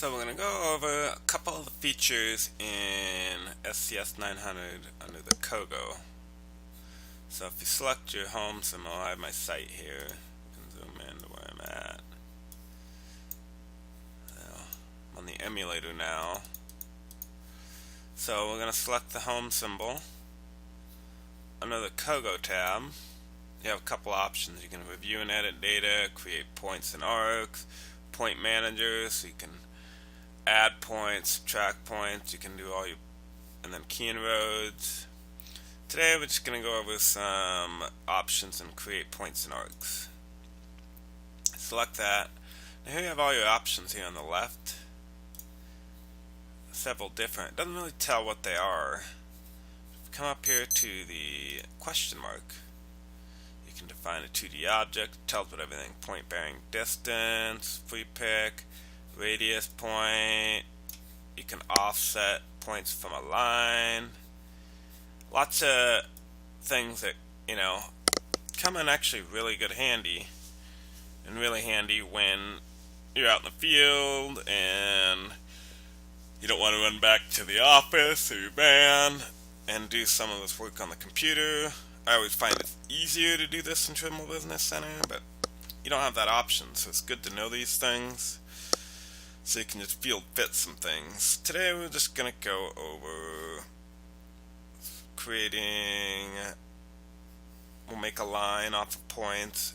So we're going to go over a couple of the features in SCS 900 under the Cogo. So if you select your home symbol, I have my site here. You can zoom in to where I'm at. I'm on the emulator now. So we're going to select the home symbol. Under the Cogo tab, you have a couple options. You can review and edit data, create points and arcs, point managers, so you can add points, subtract points, you can do all your, and then key inroads. Today we're just going to go over some options and create points and arcs. Select that. Now here you have all your options here on the left. Several different. It doesn't really tell what they are. Come up here to the question mark. You can define a 2D object. It tells what everything. Point bearing distance, free pick, radius point. You can offset points from a line. Lots of things that, come in actually really good handy. And really handy when you're out in the field and you don't want to run back to the office or your van and do some of this work on the computer. I always find it easier to do this in Trimble Business Center, but you don't have that option, so it's good to know these things so you can just field fit some things. Today we're just going to go over we'll make a line off of points,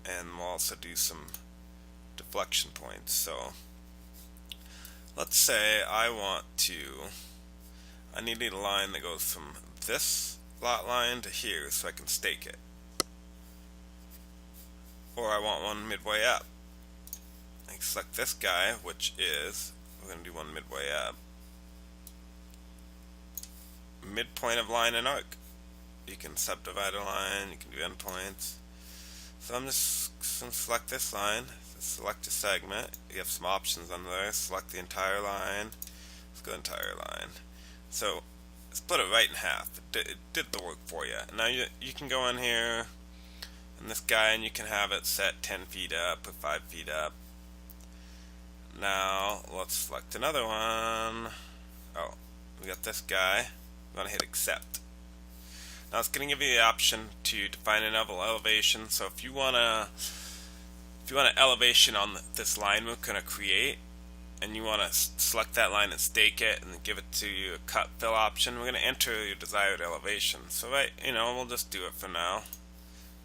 and we'll also do some deflection points. So let's say I need a line that goes from this lot line to here so I can stake it. Or I want one midway up. I can select this guy, which is, we're going to do one midway up. Midpoint of line and arc. You can subdivide a line, you can do endpoints. So I'm just going to select this line, select a segment. You have some options under there. Select the entire line. Let's go entire line. So split it right in half. It did the work for you. Now you can go in here and this guy, and you can have it set 10 feet up or 5 feet up. Now let's select another one. Oh, we got this guy. I'm going to hit accept. Now it's going to give you the option to define an elevation. So if you want an elevation on this line we're going to create, and you want to select that line and stake it and give it to you a cut fill option, we're going to enter your desired elevation. So we'll just do it for now.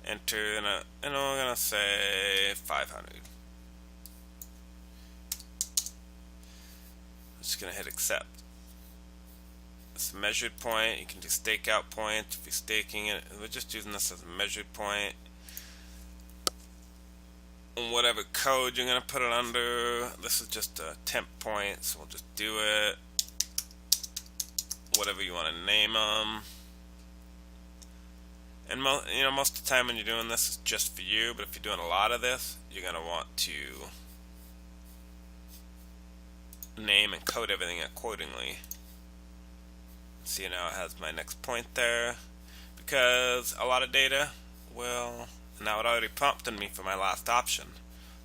Enter, and we're going to say 500. I'm just going to hit accept. It's a measured point. You can do stake out point if you're staking it. We're just using this as a measured point. And whatever code you're going to put it under, this is just a temp point, so we'll just do it. Whatever you want to name them. And most of the time when you're doing this, it's just for you. But if you're doing a lot of this, you're going to want to name and code everything accordingly. See, now it has my next point there, because a lot of data will, now it already prompted me for my last option.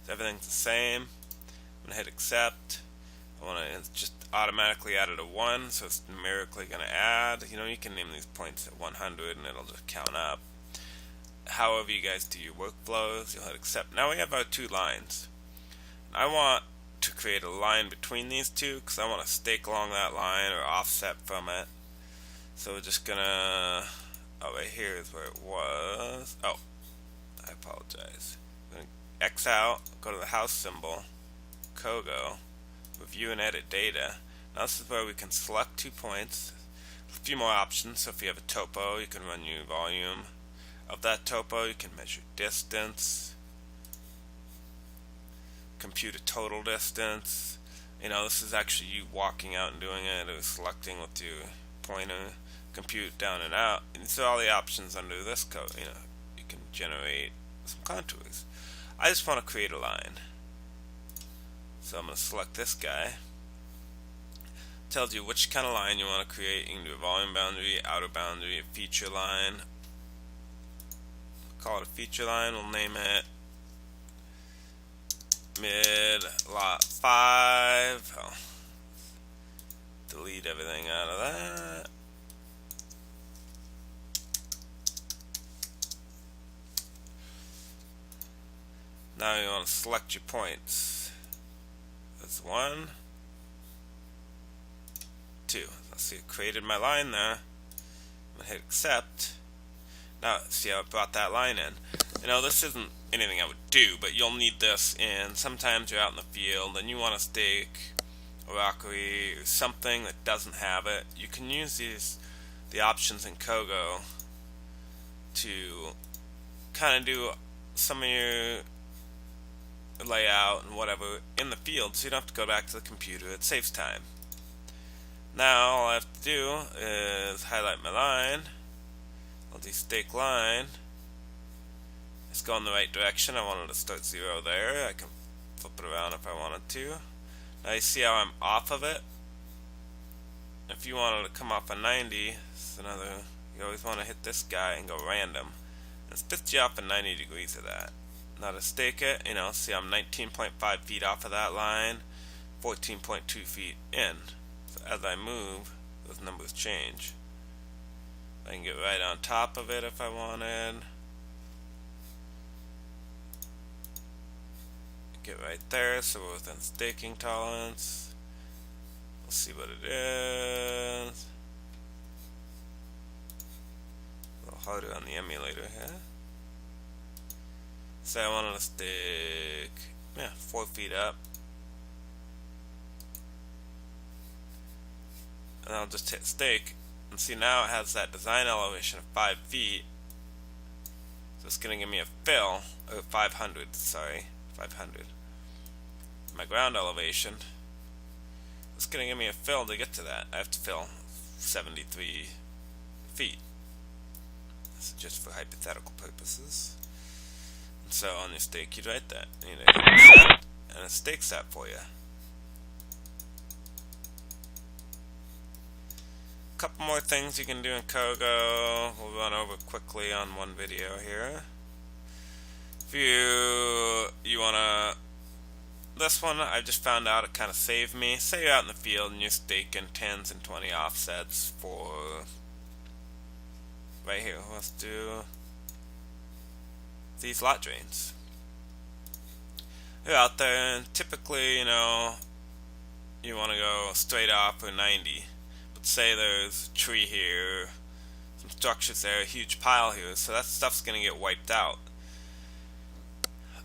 So everything's the same. I'm going to hit accept. It's just automatically added a 1, so it's numerically going to add. You can name these points at 100 and it'll just count up. However you guys do your workflows, you'll hit accept. Now we have our two lines. I want to create a line between these two because I want to stake along that line or offset from it. So we're just gonna, right here is where it was. Oh, I apologize. I'm gonna X out, go to the house symbol, Cogo, review and edit data. Now this is where we can select 2 points. A few more options. So if you have a topo, you can run your volume of that topo. You can measure distance, compute a total distance. This is actually you walking out and doing it, or selecting with your pointer. Compute down and out, and so all the options under this code. You can generate some contours. I just want to create a line, so I'm going to select this guy. It tells you which kind of line you want to create. You can do a volume boundary, outer boundary, a feature line. Call it a feature line. We'll name it mid lot 5. Oh, delete everything out of that. Now you want to select your points. That's 1, 2. Let's see, it created my line there. I'm going to hit accept. Now, see how I brought that line in. You know, this isn't anything I would do, but you'll need this in sometimes you're out in the field and you want to stake a rockery or something that doesn't have it. You can use the options in Cogo to kind of do some of your layout and whatever in the field, so you don't have to go back to the computer. It saves time. Now all I have to do is highlight my line. I'll do stake line. It's going the right direction. I wanted to start 0 there. I can flip it around if I wanted to. Now you see how I'm off of it. If you wanted to come off a 90, it's another. You always want to hit this guy and go random. And it spits you off at 90 degrees of that. Now to stake it, you know, see I'm 19.5 feet off of that line, 14.2 feet in. So as I move, those numbers change. I can get right on top of it if I wanted. Get right there, so we're within staking tolerance. Let's see what it is. A little harder on the emulator here. Say I wanted to stick 4 feet up. And I'll just hit stake. And see, now it has that design elevation of 5 feet. So it's going to give me a fill, or 500, sorry, 500. My ground elevation, it's going to give me a fill to get to that. I have to fill 73 feet. This is just for hypothetical purposes. So on your stake, you'd write that. You need to hit accept, and it stakes that for you. A couple more things you can do in Cogo. We'll run over quickly on one video here. If you wanna, this one I just found out it kind of saved me. Say you're out in the field and you're staking 10s and 20 offsets for right here. Let's do these lot drains. You're out there and typically, you know, you want to go straight off or 90. But say there's a tree here, some structures there, a huge pile here, so that stuff's going to get wiped out.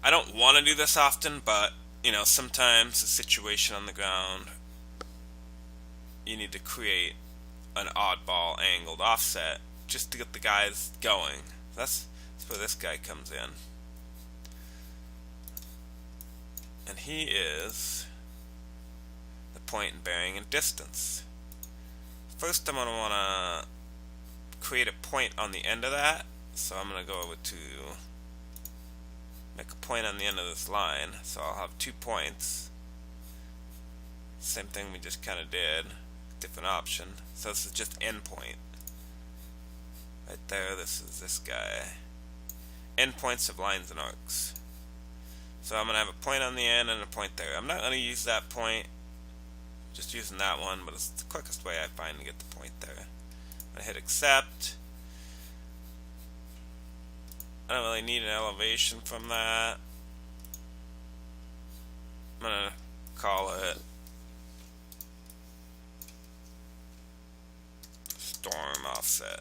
I don't want to do this often, but, you know, sometimes a situation on the ground, you need to create an oddball angled offset just to get the guys going. That's where this guy comes in. And he is the point in bearing and distance. First I'm going to want to create a point on the end of that. So I'm going to go over to make a point on the end of this line. So I'll have 2 points. Same thing we just kind of did. Different option. So this is just endpoint. Right there, this is this guy. Endpoints of lines and arcs. So I'm going to have a point on the end and a point there. I'm not going to use that point, just using that one, but it's the quickest way I find to get the point there. I'm going to hit accept. I don't really need an elevation from that. I'm going to call it storm offset.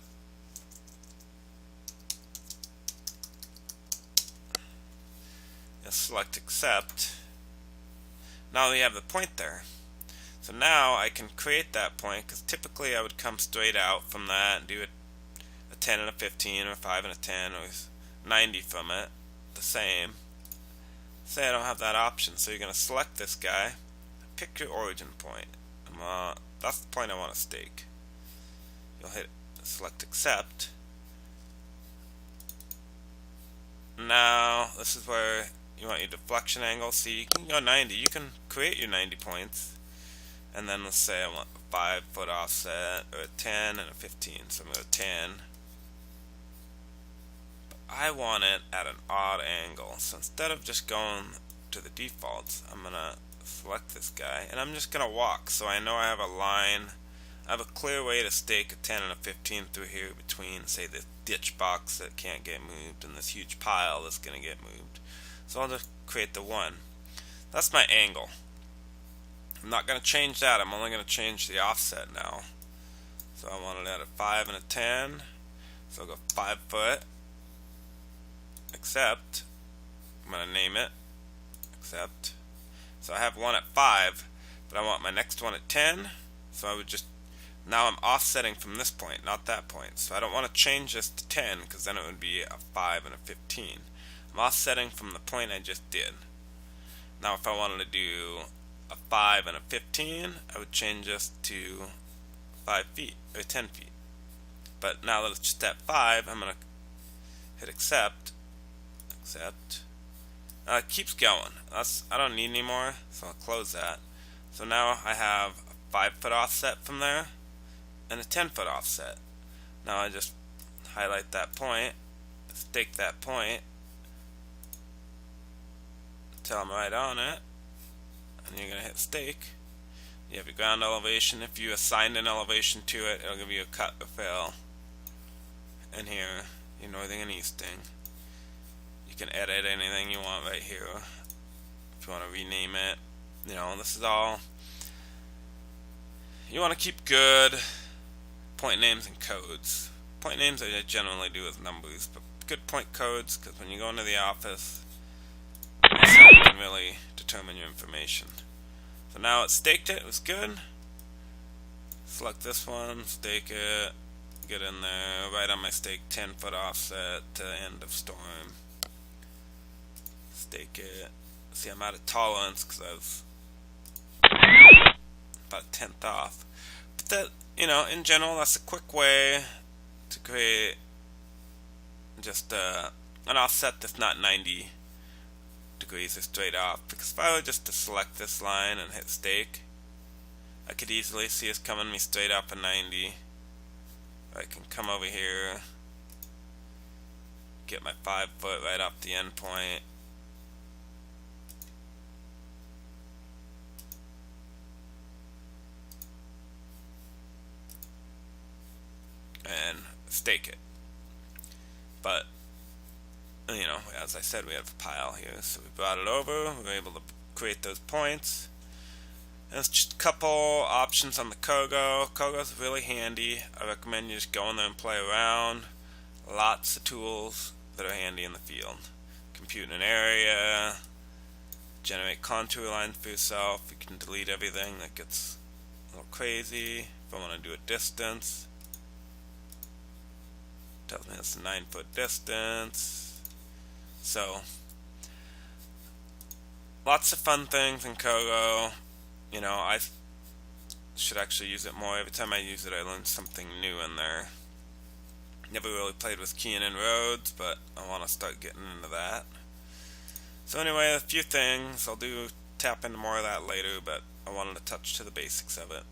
Select accept. Now we have the point there. So now I can create that point, because typically I would come straight out from that and do a 10 and a 15 or a 5 and a 10 or 90 from it, the same. Say I don't have that option, so you're going to select this guy, pick your origin point. That's the point I want to stake. You'll hit select accept. Now this is where you want your deflection angle. See, you can go 90. You can create your 90 points. And then let's say I want a 5 foot offset, or a 10 and a 15. So I'm going to go 10. But I want it at an odd angle. So instead of just going to the defaults. I'm gonna select this guy, and I'm just gonna walk, so I know I have a line. I have a clear way to stake a 10 and a 15 through here between, say, this ditch box that can't get moved and this huge pile that's gonna get moved. So I'll just create the 1. That's my angle. I'm not gonna change that. I'm only gonna change the offset now. So I wanted at a 5 and a 10. So I'll go 5 foot. Accept. I'm gonna name it. Accept. So I have one at 5, but I want my next one at 10. So I would just, now I'm offsetting from this point, not that point. So I don't want to change this to 10, because then it would be a 5 and a 15. I'm offsetting from the point I just did. Now if I wanted to do a 5 and a 15, I would change this to 5 feet, or 10 feet. But now that it's just at 5, I'm going to hit accept. Accept. It keeps going. I don't need any more, so I'll close that. So now I have a 5 foot offset from there and a 10 foot offset. Now I just highlight that point, stake that point until I'm right on it, and you're going to hit stake. You have your ground elevation. If you assigned an elevation to it, it'll give you a cut or fill. And here, your northing and easting. You can edit anything you want right here. If you want to rename it, this is all. You want to keep good point names and codes. Point names I generally do with numbers, but good point codes, because when you go into the office, you can really determine your information. So now it staked it. It was good. Select this one, stake it, get in there, right on my stake, 10 foot offset to end of storm. Stake it. See, I'm out of tolerance because I was about a tenth off. But that, in general, that's a quick way to create just an offset that's not 90 degrees or straight off. Because if I were just to select this line and hit stake, I could easily see it's coming me straight up a 90. I can come over here, get my 5 foot right off the end point. And stake it. But, as I said, we have a pile here. So we brought it over, we were able to create those points. And it's just a couple options on the Cogo. Cogo's really handy. I recommend you just go in there and play around. Lots of tools that are handy in the field. Compute an area, generate contour lines for yourself. You can delete everything that gets a little crazy. If I want to do a distance, tells me it's a 9 foot distance. So lots of fun things in Cogo. I should actually use it more. Every time I use it, I learn something new in there. Never really played with keying in roads, but I want to start getting into that. So anyway, a few things. I'll tap into more of that later, but I wanted to touch to the basics of it.